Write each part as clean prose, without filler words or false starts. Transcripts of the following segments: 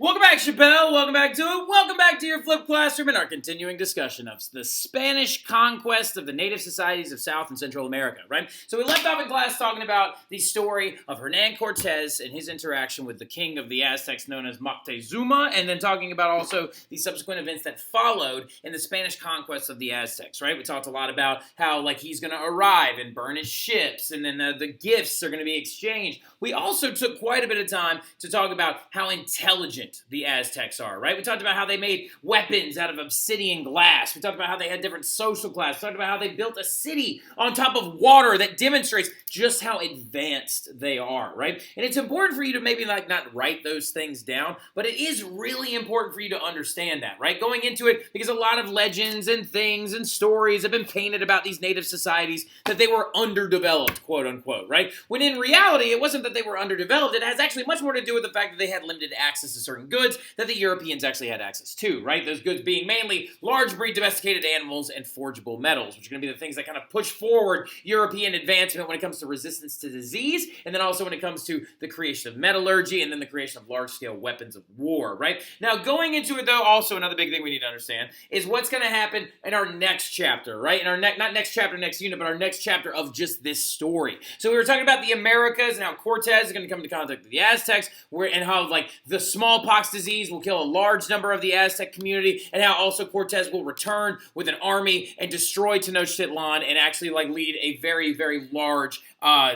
Welcome back, Chappelle. Welcome back to it. Welcome back to your flipped classroom and our continuing discussion of the Spanish conquest of the native societies of South and Central America, right? So we left off in class talking about the story of Hernan Cortez and his interaction with the king of the Aztecs known as Moctezuma, and then talking about also the subsequent events that followed in the Spanish conquest of the Aztecs, right? We talked a lot about how, he's going to arrive and burn his ships, and then the gifts are going to be exchanged. We also took quite a bit of time to talk about how intelligent the Aztecs are, right? We talked about how they made weapons out of obsidian glass. We talked about how they had different social class. We talked about how they built a city on top of water that demonstrates just how advanced they are, right? And it's important for you to maybe not write those things down, but it is really important for you to understand that, right? Going into it, because a lot of legends and things and stories have been painted about these native societies that they were underdeveloped, quote unquote, right? When in reality, it wasn't that they were underdeveloped. It has actually much more to do with the fact that they had limited access to certain goods that the Europeans actually had access to, right? Those goods being mainly large breed domesticated animals and forgeable metals, which are going to be the things that kind of push forward European advancement when it comes to resistance to disease, and then also when it comes to the creation of metallurgy, and then the creation of large-scale weapons of war, right? Now, going into it, though, also another big thing we need to understand is what's going to happen in our next chapter, right? In our not next chapter, next unit, but our next chapter of just this story. So we were talking about the Americas and how Cortez is going to come into contact with the Aztecs, and how, the smallpox disease will kill a large number of the Aztec community, and how also Cortez will return with an army and destroy Tenochtitlan and actually, lead a very, very large,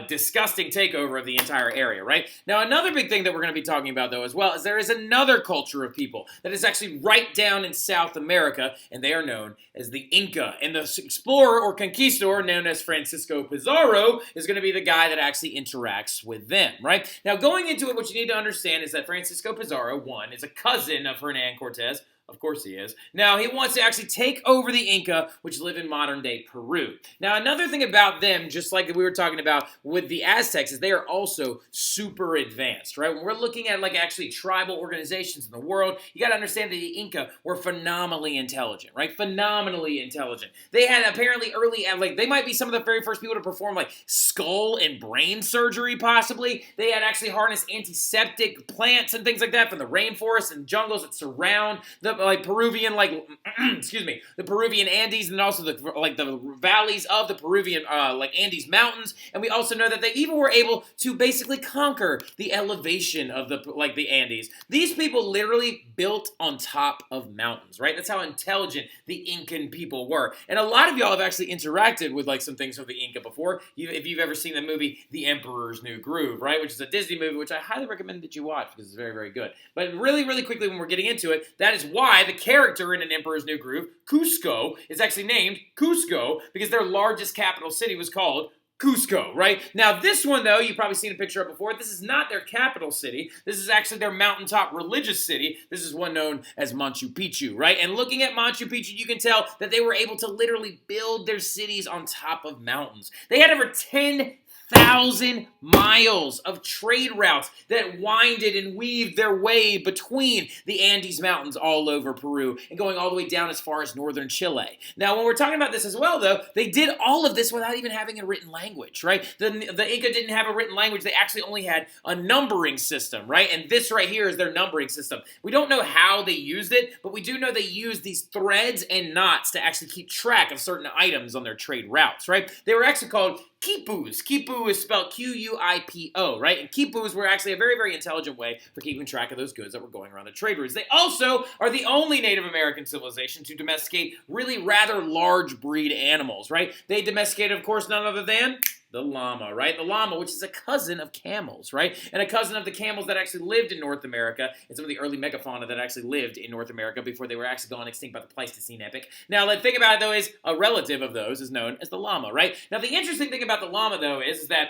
disgusting takeover of the entire area, right? Now, another big thing that we're going to be talking about, though, as well, is there is another culture of people that is actually right down in South America, and they are known as the Inca. And the explorer or conquistador, known as Francisco Pizarro, is going to be the guy that actually interacts with them, right? Now, going into it, what you need to understand is that Francisco Pizarro, one, is a cousin of Hernan Cortez. Of course he is. Now, he wants to actually take over the Inca, which live in modern-day Peru. Now, another thing about them, just like we were talking about with the Aztecs, is they are also super advanced, right? When we're looking at, actually tribal organizations in the world, you got to understand that the Inca were phenomenally intelligent, right? Phenomenally intelligent. They had apparently early, they might be some of the very first people to perform, skull and brain surgery, possibly. They had actually harnessed antiseptic plants and things like that from the rainforests and jungles that surround the Peruvian, the Peruvian Andes, and also the valleys of the Peruvian, Andes Mountains. And we also know that they even were able to basically conquer the elevation of the Andes. These people literally built on top of mountains, right? That's how intelligent the Incan people were. And a lot of y'all have actually interacted with, some things of the Inca before. If you've ever seen the movie The Emperor's New Groove, right? Which is a Disney movie, which I highly recommend that you watch because it's very, very good. But really, really quickly when we're getting into it, that is why the character in An Emperor's New Groove, Cusco, is actually named Cusco because their largest capital city was called Cusco, right? Now, this one, though, you've probably seen a picture of before. This is not their capital city. This is actually their mountaintop religious city. This is one known as Machu Picchu, right? And looking at Machu Picchu, you can tell that they were able to literally build their cities on top of mountains. They had over 10,000 miles of trade routes that winded and weaved their way between the Andes Mountains all over Peru and going all the way down as far as northern Chile. Now, when we're talking about this as well, though, they did all of this without even having a written language, right? The Inca didn't have a written language. They actually only had a numbering system, right? And this right here is their numbering system. We don't know how they used it, but we do know they used these threads and knots to actually keep track of certain items on their trade routes, right? They were actually called quipus. Quipu is spelled Q-U-I-P-O, right? And quipus were actually a very, very intelligent way for keeping track of those goods that were going around the trade routes. They also are the only Native American civilization to domesticate really rather large breed animals, right? They domesticated, of course, none other than the llama, right? The llama, which is a cousin of camels, right? And a cousin of the camels that actually lived in North America and some of the early megafauna that actually lived in North America before they were actually gone extinct by the Pleistocene epoch. Now, the thing about it, though, is a relative of those is known as the llama, right? Now, the interesting thing about the llama, though, is that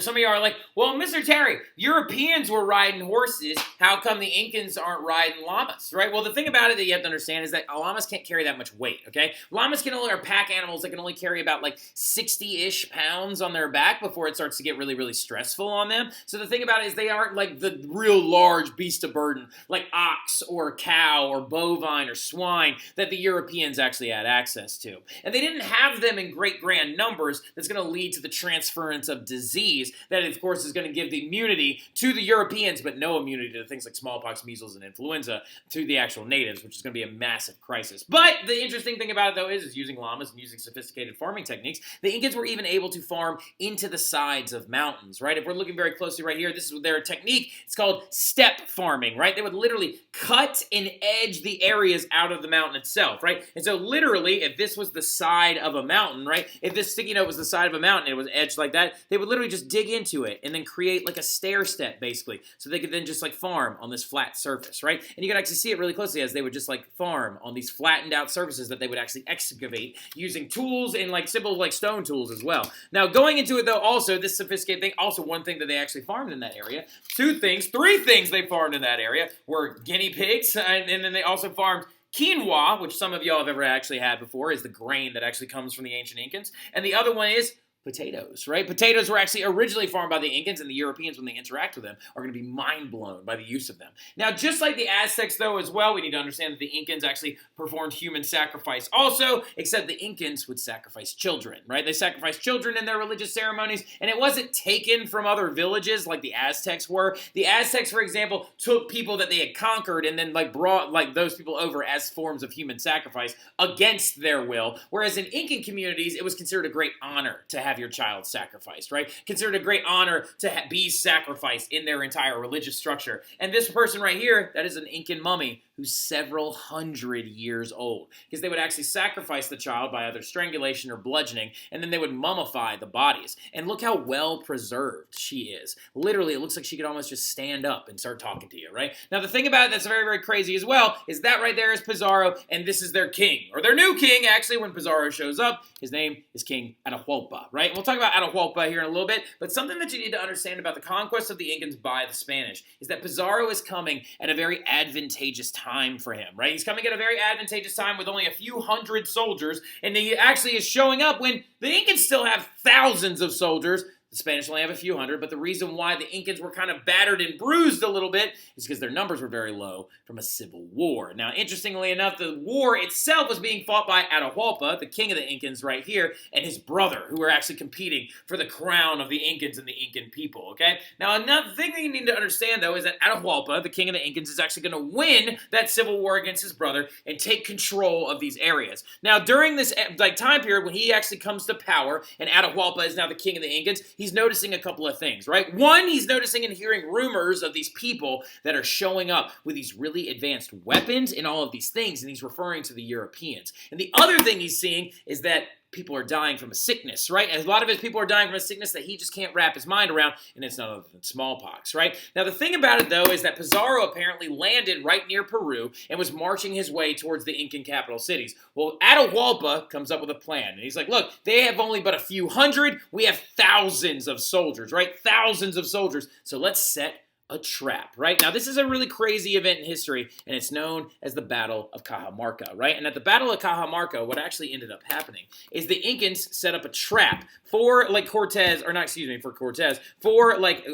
some of you are like, well, Mr. Terry, Europeans were riding horses. How come the Incans aren't riding llamas, right? Well, the thing about it that you have to understand is that llamas can't carry that much weight, okay? Llamas are pack animals that can only carry about 60-ish pounds on their back before it starts to get really, really stressful on them. So the thing about it is they aren't the real large beast of burden like ox or cow or bovine or swine that the Europeans actually had access to. And they didn't have them in great grand numbers that's going to lead to the transference of disease disease that, of course, is going to give the immunity to the Europeans, but no immunity to things like smallpox, measles, and influenza to the actual natives, which is going to be a massive crisis. But the interesting thing about it, though, is using llamas and using sophisticated farming techniques, the Incans were even able to farm into the sides of mountains, right? If we're looking very closely right here, this is their technique. It's called step farming, right? They would literally cut and edge the areas out of the mountain itself, right? And so literally, if this was the side of a mountain, right? If this sticky note was the side of a mountain and it was edged like that, they would literally just dig into it and then create like a stair step, basically. So they could then just like farm on this flat surface, right? And you can actually see it really closely as they would just like farm on these flattened out surfaces that they would actually excavate using tools and like simple like stone tools as well. Now going into it though, also this sophisticated thing, also one thing that they actually farmed in that area, three things they farmed in that area were guinea pigs, and then they also farmed quinoa, which some of y'all have ever actually had before, is the grain that actually comes from the ancient Incans. And the other one is potatoes, right? Potatoes were actually originally farmed by the Incans, and the Europeans, when they interact with them, are going to be mind blown by the use of them. Now, just like the Aztecs, though, as well, we need to understand that the Incans actually performed human sacrifice also, except the Incans would sacrifice children, right? They sacrificed children in their religious ceremonies, and it wasn't taken from other villages like the Aztecs were. The Aztecs, for example, took people that they had conquered and then like brought like those people over as forms of human sacrifice against their will, whereas in Incan communities, it was considered a great honor to have your child sacrificed, right? Considered a great honor to be sacrificed in their entire religious structure. And this person right here, that is an Incan mummy who's several hundred years old, because they would actually sacrifice the child by either strangulation or bludgeoning, and then they would mummify the bodies. And look how well preserved she is. Literally, it looks like she could almost just stand up and start talking to you, right? Now, the thing about it that's very, very crazy as well is that right there is Pizarro, and this is their king, or their new king, actually, when Pizarro shows up. His name is King Atahualpa, right? And we'll talk about Atahualpa here in a little bit, but something that you need to understand about the conquest of the Incans by the Spanish is that Pizarro is coming at a very advantageous time for him, right? He's coming at a very advantageous time with only a few hundred soldiers, and he actually is showing up when the Incans still have thousands of soldiers. The Spanish only have a few hundred, but the reason why the Incans were kind of battered and bruised a little bit is because their numbers were very low from a civil war. Now, interestingly enough, the war itself was being fought by Atahualpa, the king of the Incans right here, and his brother, who were actually competing for the crown of the Incans and the Incan people, okay? Now, another thing that you need to understand, though, is that Atahualpa, the king of the Incans, is actually going to win that civil war against his brother and take control of these areas. Now, during this time period, when he actually comes to power, and Atahualpa is now the king of the Incans, he's noticing a couple of things, right? One, he's noticing and hearing rumors of these people that are showing up with these really advanced weapons and all of these things, and he's referring to the Europeans. And the other thing he's seeing is that people are dying from a sickness, right? And a lot of his people are dying from a sickness that he just can't wrap his mind around, and it's none other than smallpox, right? Now, the thing about it, though, is that Pizarro apparently landed right near Peru and was marching his way towards the Incan capital cities. Well, Atahualpa comes up with a plan, and he's like, look, they have only but a few hundred. We have thousands of soldiers, right? Thousands of soldiers. So let's set a trap, right? Now, this is a really crazy event in history, and it's known as the Battle of Cajamarca, right? And at the Battle of Cajamarca, what actually ended up happening is the Incans set up a trap for, like, Cortez, or not, excuse me, for Cortez, for, like,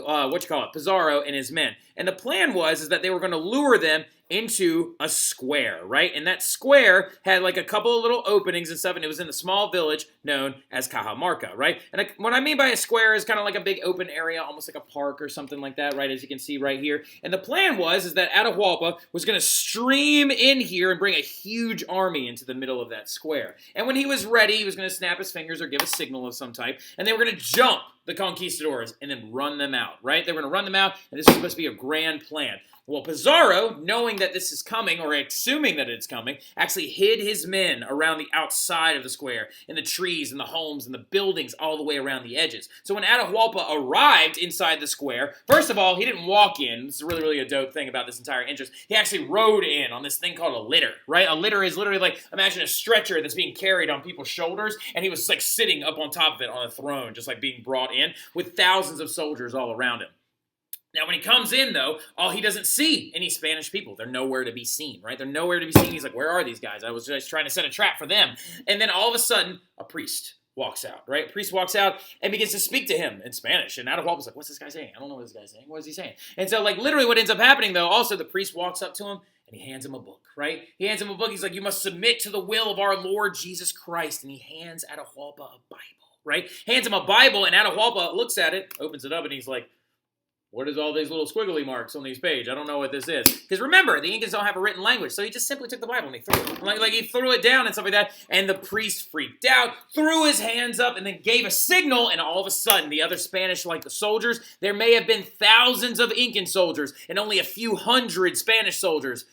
Pizarro and his men. And the plan was that they were going to lure them into a square, right? And that square had like a couple of little openings and stuff, and it was in a small village known as Cajamarca, right? And what I mean by a square is kind of like a big open area, almost like a park or something like that, right? As you can see right here. And the plan was that Atahualpa was going to stream in here and bring a huge army into the middle of that square. And when he was ready, he was going to snap his fingers or give a signal of some type, and they were going to jump the conquistadors and then run them out, right? They were going to run them out, and this was supposed to be a grand plan. Well, Pizarro, knowing that this is coming, or assuming that it's coming, actually hid his men around the outside of the square, in the trees and the homes and the buildings all the way around the edges. So when Atahualpa arrived inside the square, first of all, he didn't walk in. This is really, really a dope thing about this entire interest. He actually rode in on this thing called a litter, right? A litter is literally like, imagine a stretcher that's being carried on people's shoulders, and he was like sitting up on top of it on a throne, just like being brought in with thousands of soldiers all around him. Now, when he comes in, though, he doesn't see any Spanish people. They're nowhere to be seen, right? They're nowhere to be seen. He's like, where are these guys? I was just trying to set a trap for them. And then all of a sudden, a priest walks out, right? A priest walks out and begins to speak to him in Spanish. And Atahualpa's like, what's this guy saying? I don't know what this guy's saying. What is he saying? And so, like, literally what ends up happening, though, also the priest walks up to him and he hands him a book, right? He hands him a book. He's like, you must submit to the will of our Lord Jesus Christ. And he hands Atahualpa a Bible. right? Hands him a Bible, and Atahualpa looks at it, opens it up, and he's like, what is all these little squiggly marks on these pages? I don't know what this is. Because remember, the Incans don't have a written language, so he just simply took the Bible and he threw it. Like he threw it down and stuff like that, and the priest freaked out, threw his hands up, and then gave a signal, and all of a sudden, the other Spanish, like the soldiers, there may have been thousands of Incan soldiers and only a few hundred Spanish soldiers,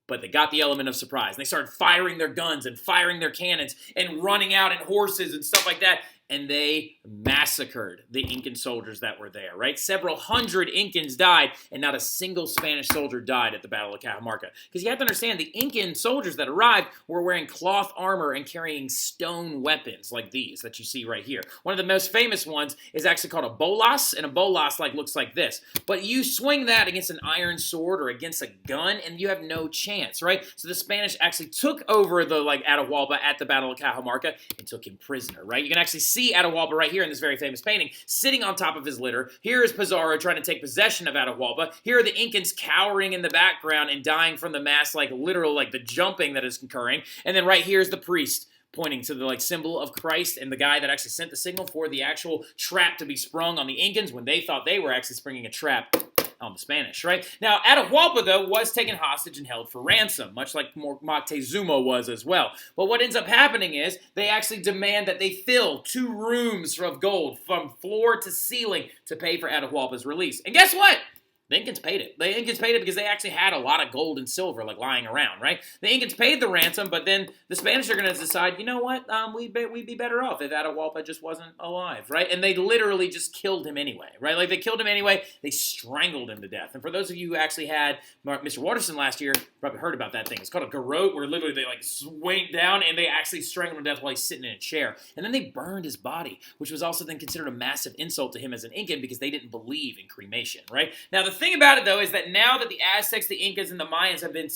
but they got the element of surprise. And they started firing their guns and firing their cannons and running out in horses and stuff like that. And they massacred the Incan soldiers that were there, right? Several hundred Incans died, and not a single Spanish soldier died at the Battle of Cajamarca. Because you have to understand, the Incan soldiers that arrived were wearing cloth armor and carrying stone weapons like these that you see right here. One of the most famous ones is actually called a bolas, and a bolas looks like this. But you swing that against an iron sword or against a gun, and you have no chance, right? So the Spanish actually took over the Atahualpa at the Battle of Cajamarca and took him prisoner, right? You can actually see Atahualpa right here in this very famous painting, sitting on top of his litter. Here is Pizarro trying to take possession of Atahualpa. Here are the Incans cowering in the background and dying from the mass, the jumping that is occurring. And then right here is the priest pointing to the symbol of Christ and the guy that actually sent the signal for the actual trap to be sprung on the Incans when they thought they were actually springing a trap on the Spanish, right? Now, Atahualpa, though, was taken hostage and held for ransom, much like Moctezuma was as well. But what ends up happening is they actually demand that they fill 2 rooms of gold from floor to ceiling to pay for Atahualpa's release. And guess what? The Incans paid it. The Incans paid it because they actually had a lot of gold and silver lying around, right? The Incans paid the ransom, but then the Spanish are going to decide, you know what, we'd be better off if Atahualpa just wasn't alive, right? And they literally just killed him anyway, right? They killed him anyway. They strangled him to death. And for those of you who actually had Mr. Waterston last year, probably heard about that thing. It's called a garrote, where literally they swing down and they actually strangled him to death while he's sitting in a chair. And then they burned his body, which was also then considered a massive insult to him as an Incan because they didn't believe in cremation, right? Now, the thing about it, though, is that now that the Aztecs, the Incas, and the Mayans have been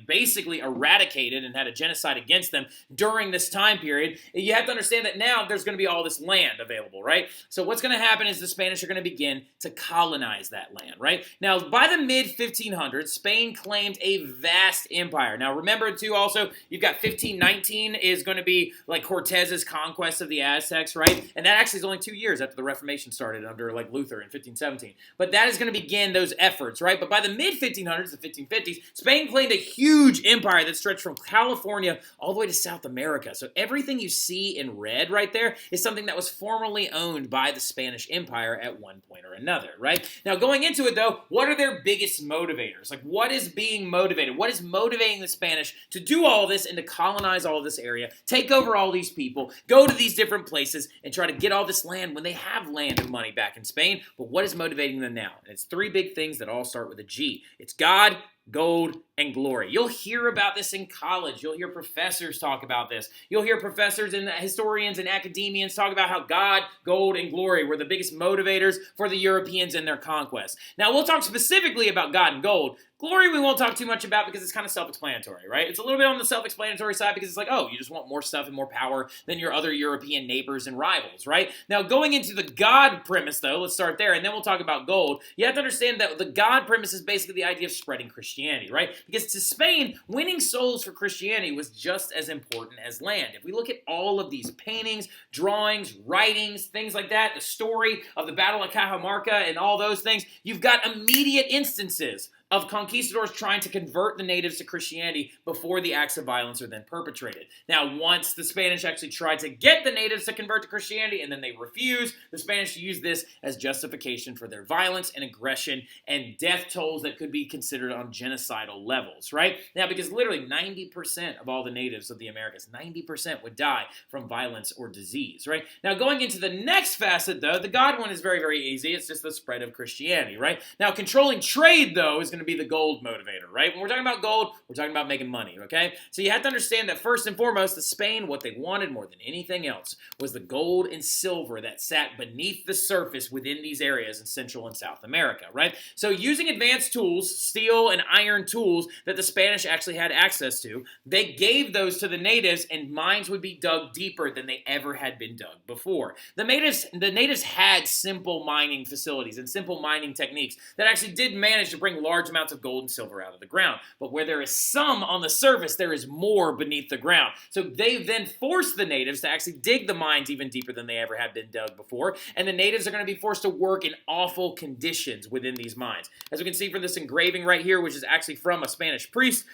basically eradicated and had a genocide against them during this time period, you have to understand that now there's going to be all this land available, right? So what's going to happen is the Spanish are going to begin to colonize that land, right? Now, by the mid-1500s, Spain claimed a vast empire. Now, remember, too, also, you've got 1519 is going to be Cortez's conquest of the Aztecs, right? And that actually is only 2 years after the Reformation started under Luther in 1517. But that is going to begin those efforts, right? But by the mid-1500s, the 1550s, Spain claimed a huge empire that stretched from California all the way to South America. So everything you see in red right there is something that was formerly owned by the Spanish Empire at one point or another, right? Now, going into it, though, what are their biggest motivators? What is being motivated? What is motivating the Spanish to do all this and to colonize all of this area, take over all these people, go to these different places, and try to get all this land when they have land and money back in Spain? But what is motivating them now? And it's 3 big things that all start with a G. It's God, gold, and glory. You'll hear about this in college. You'll hear professors talk about this. You'll hear professors and historians and academians talk about how God, gold, and glory were the biggest motivators for the Europeans in their conquest. Now, we'll talk specifically about God and gold. Glory we won't talk too much about because it's kind of self-explanatory, right? It's a little bit on the self-explanatory side because it's you just want more stuff and more power than your other European neighbors and rivals, right? Now, going into the God premise, though, let's start there, and then we'll talk about gold. You have to understand that the God premise is basically the idea of spreading Christianity, right? Because to Spain, winning souls for Christianity was just as important as land. If we look at all of these paintings, drawings, writings, things like that, the story of the Battle of Cajamarca and all those things, you've got immediate instances of conquistadors trying to convert the natives to Christianity before the acts of violence are then perpetrated. Now, once the Spanish actually tried to get the natives to convert to Christianity and then they refused, the Spanish used this as justification for their violence and aggression and death tolls that could be considered on genocidal levels, right? Now, because literally 90% of all the natives of the Americas, 90% would die from violence or disease, right? Now, going into the next facet, though, the God one is very, very easy. It's just the spread of Christianity, right? Now, controlling trade, though, is going to be the gold motivator, right? When we're talking about gold, we're talking about making money, okay? So you have to understand that first and foremost, the Spain, what they wanted more than anything else was the gold and silver that sat beneath the surface within these areas in Central and South America, right? So using advanced tools, steel and iron tools that the Spanish actually had access to, they gave those to the natives and mines would be dug deeper than they ever had been dug before. The natives had simple mining facilities and simple mining techniques that actually did manage to bring large large amounts of gold and silver out of the ground. But where there is some on the surface, there is more beneath the ground. So they then forced the natives to actually dig the mines even deeper than they ever had been dug before, and the natives are going to be forced to work in awful conditions within these mines. As we can see from this engraving right here, which is actually from a Spanish priest,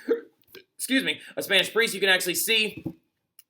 a Spanish priest, you can actually see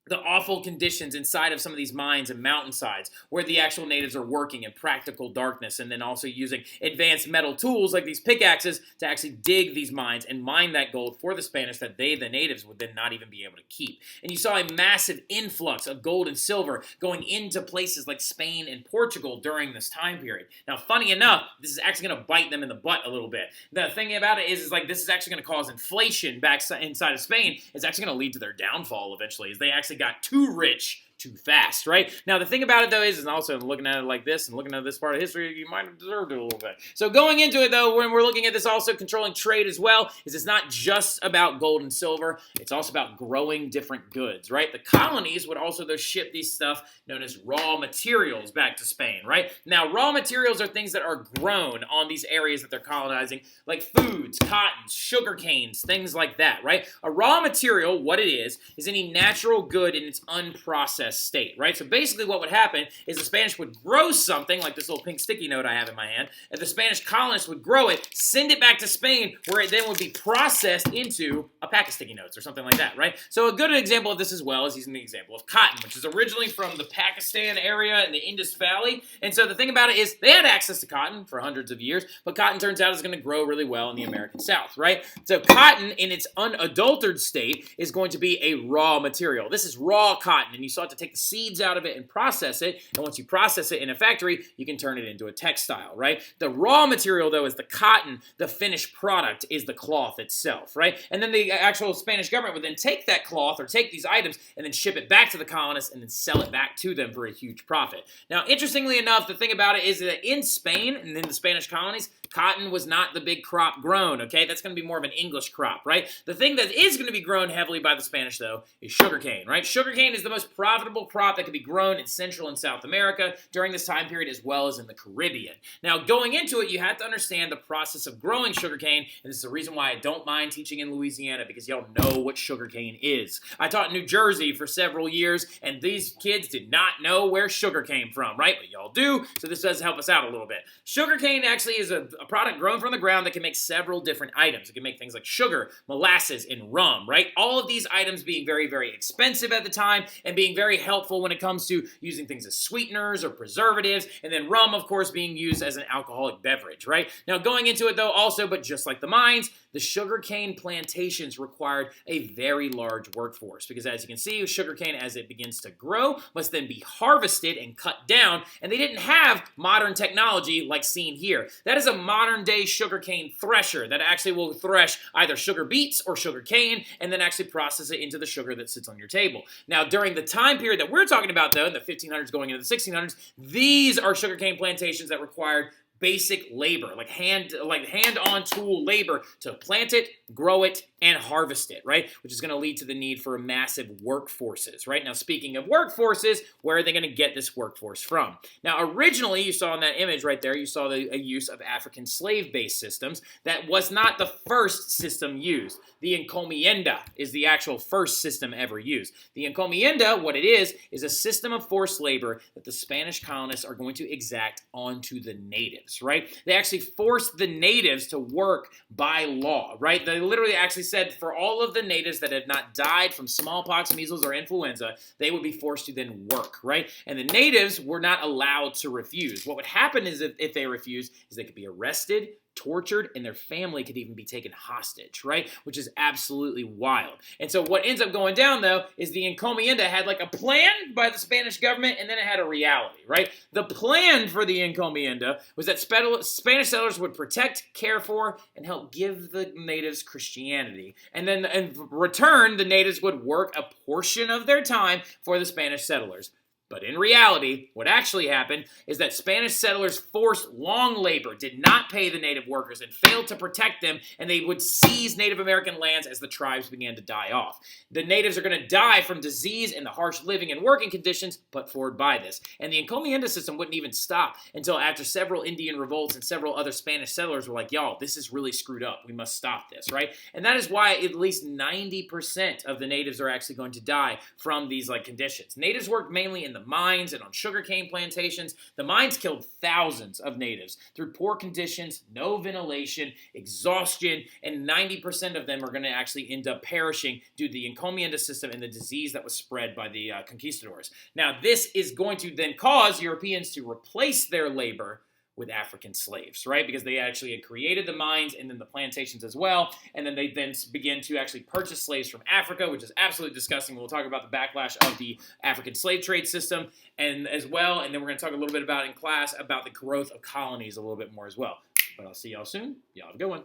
the awful conditions inside of some of these mines and mountainsides where the actual natives are working in practical darkness, and then also using advanced metal tools like these pickaxes to actually dig these mines and mine that gold for the Spanish that they, the natives, would then not even be able to keep. And you saw a massive influx of gold and silver going into places like Spain and Portugal during this time period. Now, funny enough, this is actually going to bite them in the butt a little bit. The thing about it is like this is actually going to cause inflation back inside of Spain. It's actually going to lead to their downfall eventually, as they actually got too rich too fast, right? Now, the thing about it, though, is, and also looking at it like this and looking at this part of history, you might have deserved it a little bit. So going into it, though, when we're looking at this also controlling trade as well, is it's not just about gold and silver. It's also about growing different goods, right? The colonies would also, though, ship these stuff known as raw materials back to Spain, right? Now, raw materials are things that are grown on these areas that they're colonizing, like foods, cottons, sugar canes, things like that, right? A raw material, what it is any natural good in its unprocessed state, right? So basically what would happen is the Spanish would grow something, like this little pink sticky note I have in my hand, and the Spanish colonists would grow it, send it back to Spain, where it then would be processed into a pack of sticky notes or something like that, right? So a good example of this as well is using the example of cotton, which is originally from the Pakistan area in the Indus Valley. And so the thing about it is they had access to cotton for hundreds of years, but cotton turns out is going to grow really well in the American South, right? So cotton in its unadulterated state is going to be a raw material. This is raw cotton, and you still have to take the seeds out of it and process it. And once you process it in a factory, you can turn it into a textile, right? The raw material, though, is the cotton. The finished product is the cloth itself, right? And then the actual Spanish government would then take that cloth or take these items and then ship it back to the colonists and then sell it back to them for a huge profit. Now, interestingly enough, the thing about it is that in Spain and in the Spanish colonies, cotton was not the big crop grown, okay? That's going to be more of an English crop, right? The thing that is going to be grown heavily by the Spanish, though, is sugarcane, right? Sugarcane is the most profitable crop that can be grown in Central and South America during this time period, as well as in the Caribbean. Now, going into it, you have to understand the process of growing sugarcane, and this is the reason why I don't mind teaching in Louisiana, because y'all know what sugarcane is. I taught in New Jersey for several years, and these kids did not know where sugar came from, right? But y'all do, so this does help us out a little bit. Sugarcane actually is a product grown from the ground that can make several different items. It can make things like sugar, molasses, and rum, right? All of these items being very, very expensive at the time and being very helpful when it comes to using things as sweeteners or preservatives, and then rum, of course, being used as an alcoholic beverage, right? Now, going into it, though, also, but just like the mines, the sugarcane plantations required a very large workforce because, as you can see, sugarcane, as it begins to grow, must then be harvested and cut down, and they didn't have modern technology like seen here. That is a modern-day sugarcane thresher that actually will thresh either sugar beets or sugar cane and then actually process it into the sugar that sits on your table. Now, during the time period that we're talking about, though, in the 1500s going into the 1600s, these are sugarcane plantations that required basic labor, like hand-on tool labor to plant it, grow it, and harvest it, right? Which is going to lead to the need for massive workforces, right? Now, speaking of workforces, where are they going to get this workforce from? Now, originally, you saw in that image right there, you saw a use of African slave-based systems. That was not the first system used. The encomienda is the actual first system ever used. The encomienda, what it is a system of forced labor that the Spanish colonists are going to exact onto the natives, right? They actually forced the natives to work by law, right? They literally actually said for all of the natives that had not died from smallpox, measles, or influenza, they would be forced to then work, right? And the natives were not allowed to refuse. What would happen is if they refused is they could be arrested, tortured, and their family could even be taken hostage, right? Which is absolutely wild. And so what ends up going down, though, is the encomienda had like a plan by the Spanish government, and then it had a reality, right? The plan for the encomienda was that Spanish settlers would protect, care for, and help give the natives Christianity. And then in return, the natives would work a portion of their time for the Spanish settlers. But in reality, what actually happened is that Spanish settlers forced long labor, did not pay the native workers, and failed to protect them, and they would seize Native American lands as the tribes began to die off. The natives are going to die from disease and the harsh living and working conditions put forward by this. And the encomienda system wouldn't even stop until after several Indian revolts and several other Spanish settlers were like, y'all, this is really screwed up. We must stop this, right? And that is why at least 90% of the natives are actually going to die from these conditions. Natives worked mainly in the mines and on sugarcane plantations. The mines killed thousands of natives through poor conditions, no ventilation, exhaustion, and 90% of them are going to actually end up perishing due to the encomienda system and the disease that was spread by the conquistadors. Now, this is going to then cause Europeans to replace their labor with African slaves, right? Because they actually had created the mines and then the plantations as well, and then they begin to actually purchase slaves from Africa, which is absolutely disgusting. We'll talk about the backlash of the African slave trade system and as well, and then we're going to talk a little bit about in class about the growth of colonies a little bit more as well. But I'll see y'all soon. Y'all have a good one.